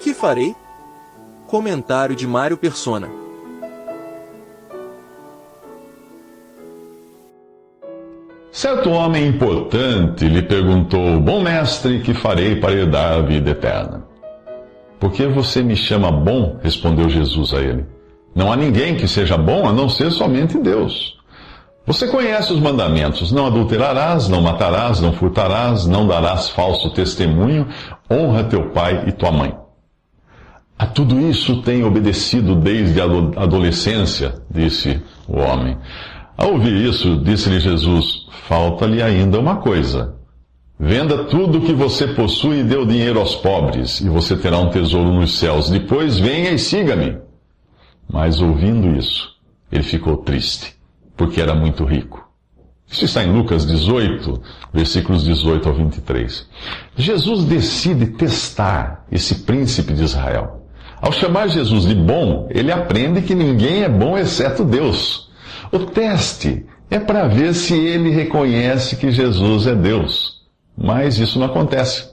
que farei? Comentário de Mário Persona. Certo homem importante lhe perguntou: Bom mestre, que farei para herdar a vida eterna? Por que você me chama bom? Respondeu Jesus a ele. Não há ninguém que seja bom a não ser somente Deus. Você conhece os mandamentos: não adulterarás, não matarás, não furtarás, não darás falso testemunho, honra teu pai e tua mãe. A tudo isso tenho obedecido desde a adolescência, disse o homem. Ao ouvir isso, disse-lhe Jesus: falta-lhe ainda uma coisa. Venda tudo o que você possui e dê o dinheiro aos pobres, e você terá um tesouro nos céus. Depois venha e siga-me. Mas ouvindo isso, ele ficou triste, porque era muito rico. Isso está em Lucas 18, versículos 18 ao 23. Jesus decide testar esse príncipe de Israel. Ao chamar Jesus de bom, ele aprende que ninguém é bom exceto Deus. O teste é para ver se ele reconhece que Jesus é Deus. Mas isso não acontece.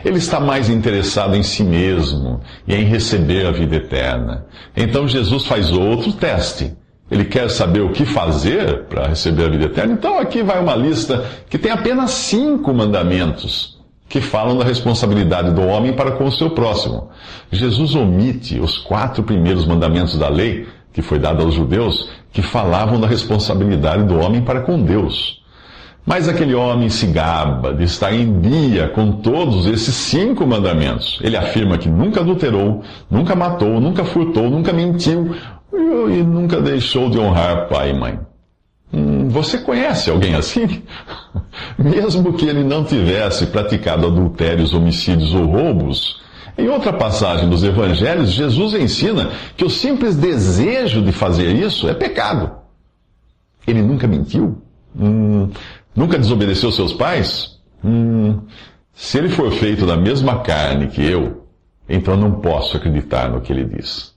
Ele está mais interessado em si mesmo e em receber a vida eterna. Então Jesus faz outro teste. Ele quer saber o que fazer para receber a vida eterna. Então aqui vai uma lista que tem apenas 5 mandamentos que falam da responsabilidade do homem para com o seu próximo. Jesus omite os 4 primeiros mandamentos da lei que foi dada aos judeus, que falavam da responsabilidade do homem para com Deus. Mas aquele homem se gaba de estar em dia com todos esses 5 mandamentos. Ele afirma que nunca adulterou, nunca matou, nunca furtou, nunca mentiu e nunca deixou de honrar pai e mãe. Você conhece alguém assim? Mesmo que ele não tivesse praticado adultérios, homicídios ou roubos, em outra passagem dos evangelhos, Jesus ensina que o simples desejo de fazer isso é pecado. Ele nunca mentiu? Nunca desobedeceu seus pais? Se ele for feito da mesma carne que eu, então não posso acreditar no que ele diz.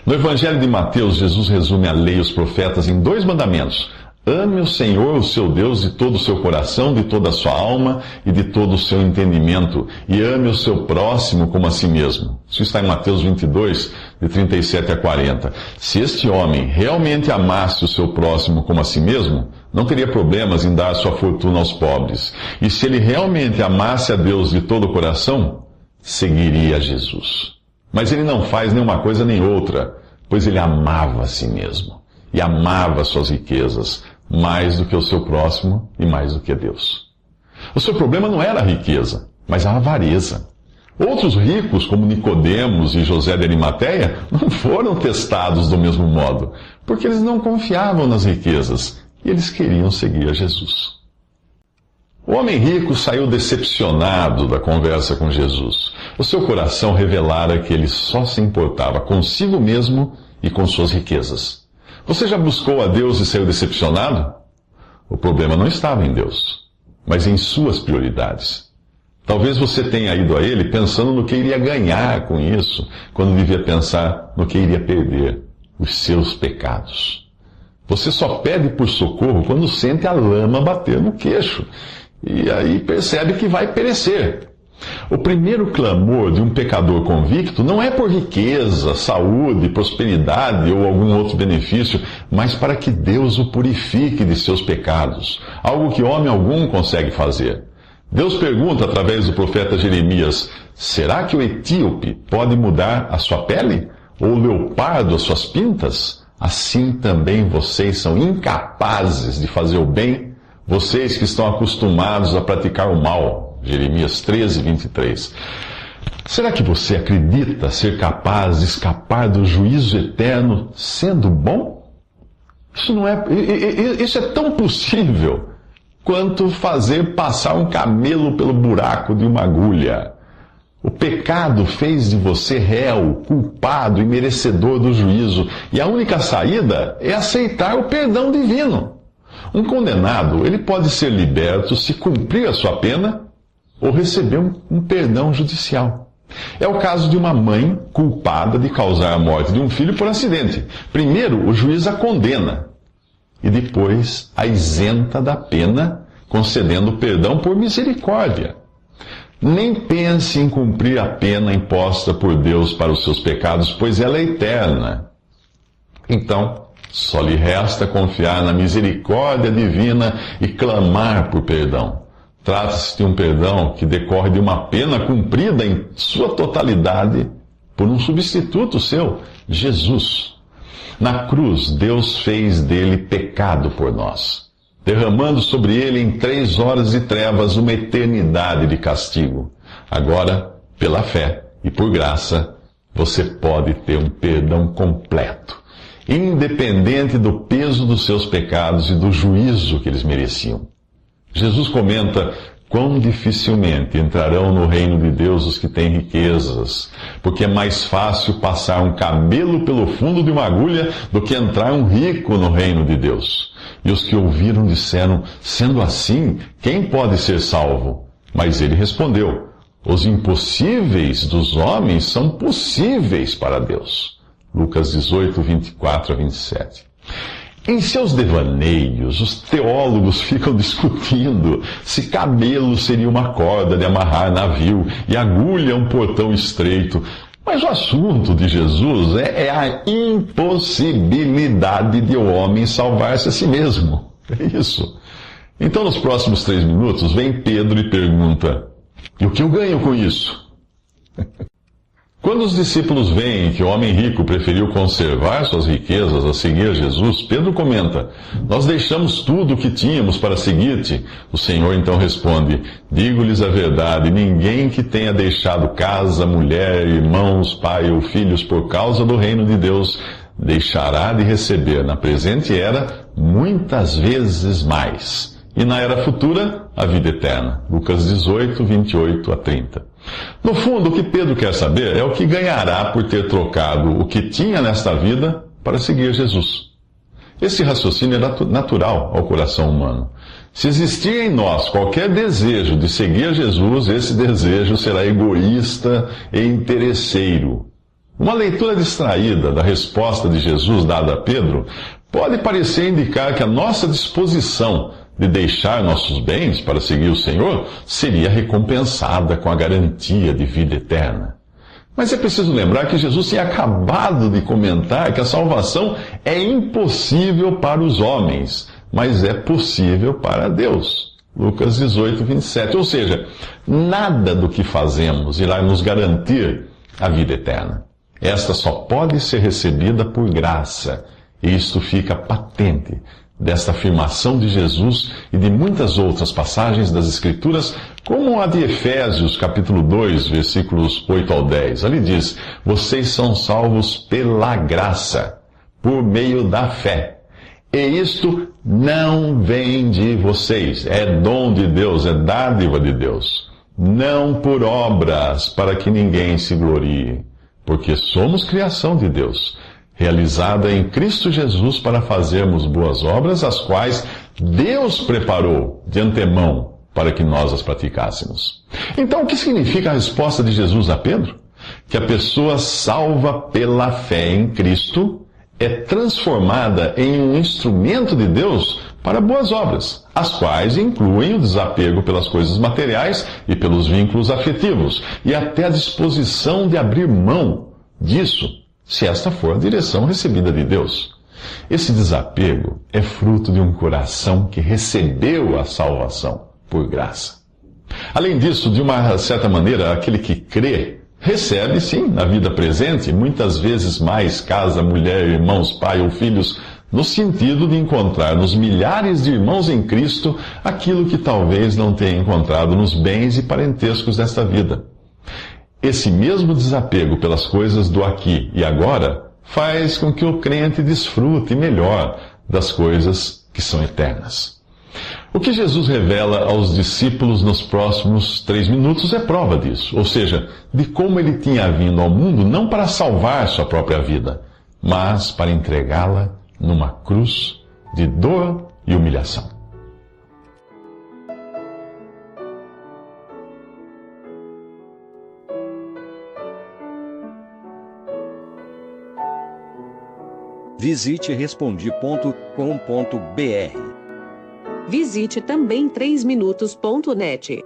No Evangelho de Mateus, Jesus resume a lei e os profetas em 2 mandamentos. Ame o Senhor, o seu Deus, de todo o seu coração, de toda a sua alma e de todo o seu entendimento. E ame o seu próximo como a si mesmo. Isso está em Mateus 22, de 37 a 40. Se este homem realmente amasse o seu próximo como a si mesmo, não teria problemas em dar sua fortuna aos pobres. E se ele realmente amasse a Deus de todo o coração, seguiria Jesus. Mas ele não faz nenhuma coisa nem outra, pois ele amava a si mesmo. E amava suas riquezas, mais do que o seu próximo e mais do que Deus. O seu problema não era a riqueza, mas a avareza. Outros ricos, como Nicodemos e José de Arimateia, não foram testados do mesmo modo, porque eles não confiavam nas riquezas e eles queriam seguir a Jesus. O homem rico saiu decepcionado da conversa com Jesus. O seu coração revelara que ele só se importava consigo mesmo e com suas riquezas. Você já buscou a Deus e saiu decepcionado? O problema não estava em Deus, mas em suas prioridades. Talvez você tenha ido a Ele pensando no que iria ganhar com isso, quando devia pensar no que iria perder, os seus pecados. Você só pede por socorro quando sente a lama bater no queixo, e aí percebe que vai perecer. O primeiro clamor de um pecador convicto não é por riqueza, saúde, prosperidade ou algum outro benefício, mas para que Deus o purifique de seus pecados, algo que homem algum consegue fazer. Deus pergunta através do profeta Jeremias: será que o etíope pode mudar a sua pele? Ou o leopardo as suas pintas? Assim também vocês são incapazes de fazer o bem, vocês que estão acostumados a praticar o mal. Jeremias 13, 23. Será que você acredita ser capaz de escapar do juízo eterno sendo bom? Isso é tão possível quanto fazer passar um camelo pelo buraco de uma agulha. O pecado fez de você réu, culpado e merecedor do juízo, e a única saída é aceitar o perdão divino. Um condenado, ele pode ser liberto se cumprir a sua pena ou receber um perdão judicial. É o caso de uma mãe culpada de causar a morte de um filho por acidente. Primeiro, o juiz a condena e depois a isenta da pena, concedendo perdão por misericórdia. Nem pense em cumprir a pena imposta por Deus para os seus pecados, pois ela é eterna. Então, só lhe resta confiar na misericórdia divina e clamar por perdão. Trata-se de um perdão que decorre de uma pena cumprida em sua totalidade por um substituto seu, Jesus. Na cruz, Deus fez dele pecado por nós, derramando sobre ele em 3 horas de trevas uma eternidade de castigo. Agora, pela fé e por graça, você pode ter um perdão completo, independente do peso dos seus pecados e do juízo que eles mereciam. Jesus comenta quão dificilmente entrarão no reino de Deus os que têm riquezas, porque é mais fácil passar um camelo pelo fundo de uma agulha do que entrar um rico no reino de Deus. E os que ouviram disseram, sendo assim, quem pode ser salvo? Mas ele respondeu, os impossíveis dos homens são possíveis para Deus. Lucas 18, 24 a 27. Em seus devaneios, os teólogos ficam discutindo se camelo seria uma corda de amarrar navio e agulha um portão estreito. Mas o assunto de Jesus é a impossibilidade de o homem salvar-se a si mesmo. É isso. Então, nos próximos 3 minutos, vem Pedro e pergunta, e o que eu ganho com isso? Quando os discípulos veem que o homem rico preferiu conservar suas riquezas a seguir Jesus, Pedro comenta, nós deixamos tudo o que tínhamos para seguir-te. O Senhor então responde, digo-lhes a verdade, ninguém que tenha deixado casa, mulher, irmãos, pai ou filhos por causa do reino de Deus, deixará de receber na presente era muitas vezes mais. E na era futura, a vida eterna. Lucas 18, 28 a 30. No fundo, o que Pedro quer saber é o que ganhará por ter trocado o que tinha nesta vida para seguir Jesus. Esse raciocínio é natural ao coração humano. Se existir em nós qualquer desejo de seguir Jesus, esse desejo será egoísta e interesseiro. Uma leitura distraída da resposta de Jesus dada a Pedro pode parecer indicar que a nossa disposição de deixar nossos bens para seguir o Senhor seria recompensada com a garantia de vida eterna. Mas é preciso lembrar que Jesus tinha acabado de comentar que a salvação é impossível para os homens, mas é possível para Deus. Lucas 18, 27. Ou seja, nada do que fazemos irá nos garantir a vida eterna. Esta só pode ser recebida por graça. E isto fica patente desta afirmação de Jesus e de muitas outras passagens das Escrituras, como a de Efésios, capítulo 2, versículos 8 ao 10. Ali diz, vocês são salvos pela graça, por meio da fé. E isto não vem de vocês, é dom de Deus, é dádiva de Deus. Não por obras, para que ninguém se glorie, porque somos criação de Deus, realizada em Cristo Jesus para fazermos boas obras, as quais Deus preparou de antemão para que nós as praticássemos. Então, o que significa a resposta de Jesus a Pedro? Que a pessoa salva pela fé em Cristo é transformada em um instrumento de Deus para boas obras, as quais incluem o desapego pelas coisas materiais e pelos vínculos afetivos, e até a disposição de abrir mão disso, se esta for a direção recebida de Deus. Esse desapego é fruto de um coração que recebeu a salvação por graça. Além disso, de uma certa maneira, aquele que crê, recebe, sim, na vida presente, muitas vezes mais casa, mulher, irmãos, pai ou filhos, no sentido de encontrar nos milhares de irmãos em Cristo aquilo que talvez não tenha encontrado nos bens e parentescos desta vida. Esse mesmo desapego pelas coisas do aqui e agora faz com que o crente desfrute melhor das coisas que são eternas. O que Jesus revela aos discípulos nos próximos 3 minutos é prova disso, ou seja, de como ele tinha vindo ao mundo não para salvar sua própria vida, mas para entregá-la numa cruz de dor e humilhação. Visite Respondi.com.br. Visite também 3minutos.net.